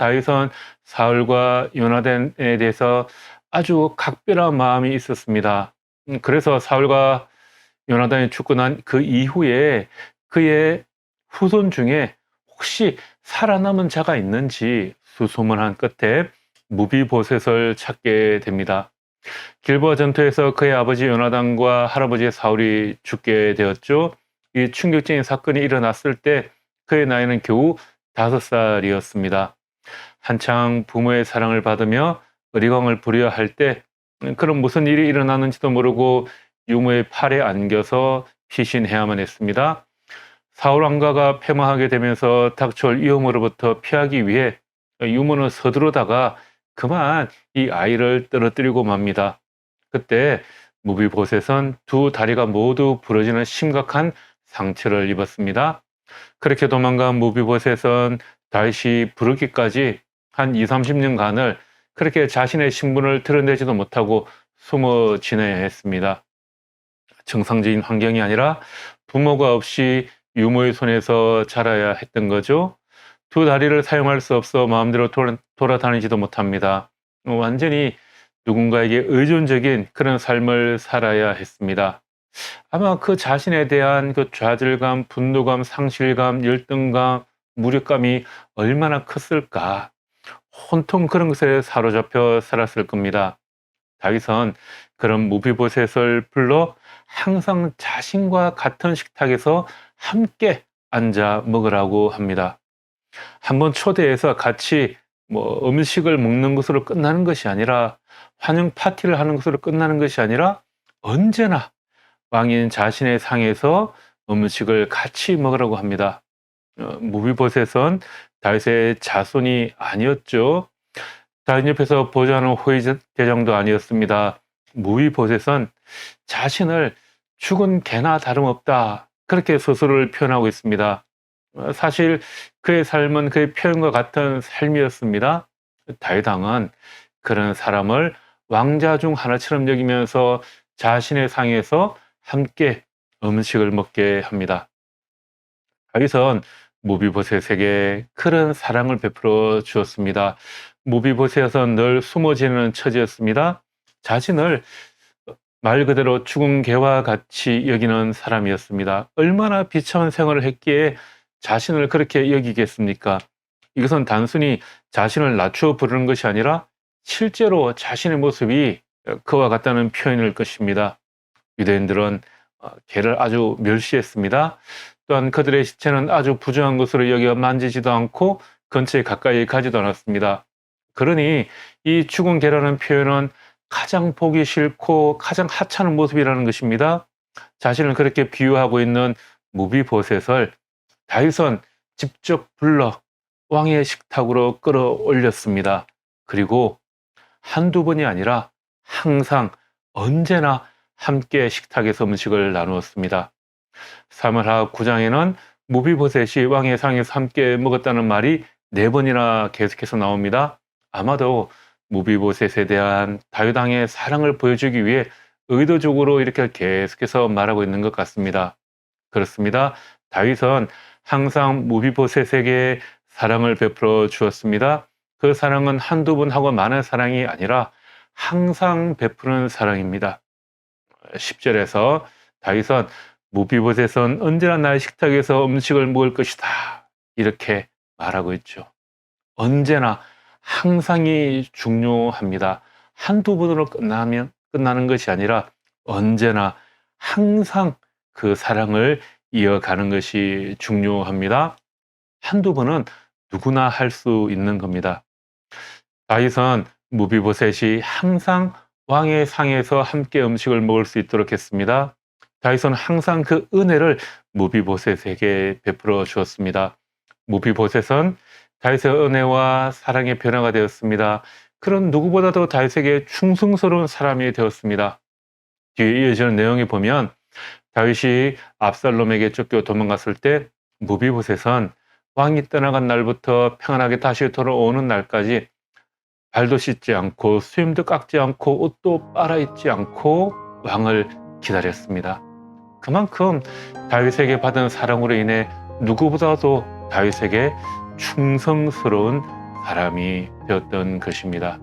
다윗은 사울과 요나단에 대해서 아주 각별한 마음이 있었습니다. 그래서 사울과 요나단이 죽고 난 그 이후에 그의 후손 중에 혹시 살아남은 자가 있는지 수소문한 끝에 무비보셋을 찾게 됩니다. 길보아 전투에서 그의 아버지 요나단과 할아버지 사울이 죽게 되었죠. 이 충격적인 사건이 일어났을 때 그의 나이는 겨우 5살이었습니다. 한창 부모의 사랑을 받으며 의리광을 부려야 할 때 그럼 무슨 일이 일어나는지도 모르고 유모의 팔에 안겨서 피신해야만 했습니다. 사울 왕가가 패망하게 되면서 닥쳐올 위험으로부터 피하기 위해 유모는 서두르다가 그만 이 아이를 떨어뜨리고 맙니다. 그때 무비보셋은 두 다리가 모두 부러지는 심각한 상처를 입었습니다. 그렇게 도망간 무비보셋은 다윗이 부르기까지 한 2, 30년간을 그렇게 자신의 신분을 드러내지도 못하고 숨어 지내야 했습니다. 정상적인 환경이 아니라 부모가 없이 유모의 손에서 자라야 했던 거죠. 두 다리를 사용할 수 없어 마음대로 돌아다니지도 못합니다. 완전히 누군가에게 의존적인 그런 삶을 살아야 했습니다. 아마 그 자신에 대한 그 좌절감, 분노감, 상실감, 열등감, 무력감이 얼마나 컸을까. 온통 그런 것에 사로잡혀 살았을 겁니다. 다윗은 그런 무비보셋을 불러 항상 자신과 같은 식탁에서 함께 앉아 먹으라고 합니다. 한번 초대해서 같이 음식을 먹는 것으로 끝나는 것이 아니라 환영 파티를 하는 것으로 끝나는 것이 아니라 언제나 왕인 자신의 상에서 음식을 같이 먹으라고 합니다. 무비보셋은 다윗의 자손이 아니었죠. 다윗 옆에서 보좌하는 호위 대장도 아니었습니다. 무비보셋은 자신을 죽은 개나 다름없다 그렇게 스스로를 표현하고 있습니다. 사실 그의 삶은 그의 표현과 같은 삶이었습니다. 다윗 왕은 그런 사람을 왕자 중 하나처럼 여기면서 자신의 상에서 함께 음식을 먹게 합니다. 다윗은 무비보셋에게 큰 사랑을 베풀어 주었습니다. 무비보셋은 늘 숨어 지내는 처지였습니다. 자신을 말 그대로 죽은 개와 같이 여기는 사람이었습니다. 얼마나 비참한 생활을 했기에 자신을 그렇게 여기겠습니까? 이것은 단순히 자신을 낮추어 부르는 것이 아니라 실제로 자신의 모습이 그와 같다는 표현일 것입니다. 유대인들은 개를 아주 멸시했습니다. 또한 그들의 시체는 아주 부정한 것으로 여겨 만지지도 않고 근처에 가까이 가지도 않았습니다. 그러니 이 죽은 개라는 표현은 가장 보기 싫고 가장 하찮은 모습이라는 것입니다. 자신을 그렇게 비유하고 있는 무비보셋을 다윗은 직접 불러 왕의 식탁으로 끌어올렸습니다. 그리고 한두 번이 아니라 항상 언제나 함께 식탁에서 음식을 나누었습니다. 사무엘하 9장에는 무비보셋이 왕의 상에서 함께 먹었다는 말이 4번이나 계속해서 나옵니다. 아마도 무비보셋에 대한 다윗 왕의 사랑을 보여주기 위해 의도적으로 이렇게 계속해서 말하고 있는 것 같습니다. 그렇습니다. 다윗은 항상 무비보셋에게 사랑을 베풀어 주었습니다. 그 사랑은 한두 번 하고 많은 사랑이 아니라 항상 베푸는 사랑입니다. 10절에서 다윗은 무비보셋은 언제나 나의 식탁에서 음식을 먹을 것이다 이렇게 말하고 있죠. 언제나 항상이 중요합니다. 한두 번으로 끝나는 것이 아니라 언제나 항상 그 사랑을 이어가는 것이 중요합니다. 한두 번은 누구나 할 수 있는 겁니다. 다윗은 무비보셋이 항상 왕의 상에서 함께 음식을 먹을 수 있도록 했습니다. 다윗은 항상 그 은혜를 무비보셋에게 베풀어 주었습니다. 무비보셋은 다윗의 은혜와 사랑의 변화가 되었습니다. 그런 누구보다도 다윗에게 충성스러운 사람이 되었습니다. 뒤에 이어지는 내용에 보면 다윗이 압살롬에게 쫓겨 도망갔을 때 무비보셋은 왕이 떠나간 날부터 평안하게 다시 돌아오는 날까지 발도 씻지 않고 수염도 깎지 않고 옷도 빨아입지 않고 왕을 기다렸습니다. 그만큼 다윗에게 받은 사랑으로 인해 누구보다도 다윗에게 충성스러운 사람이 되었던 것입니다.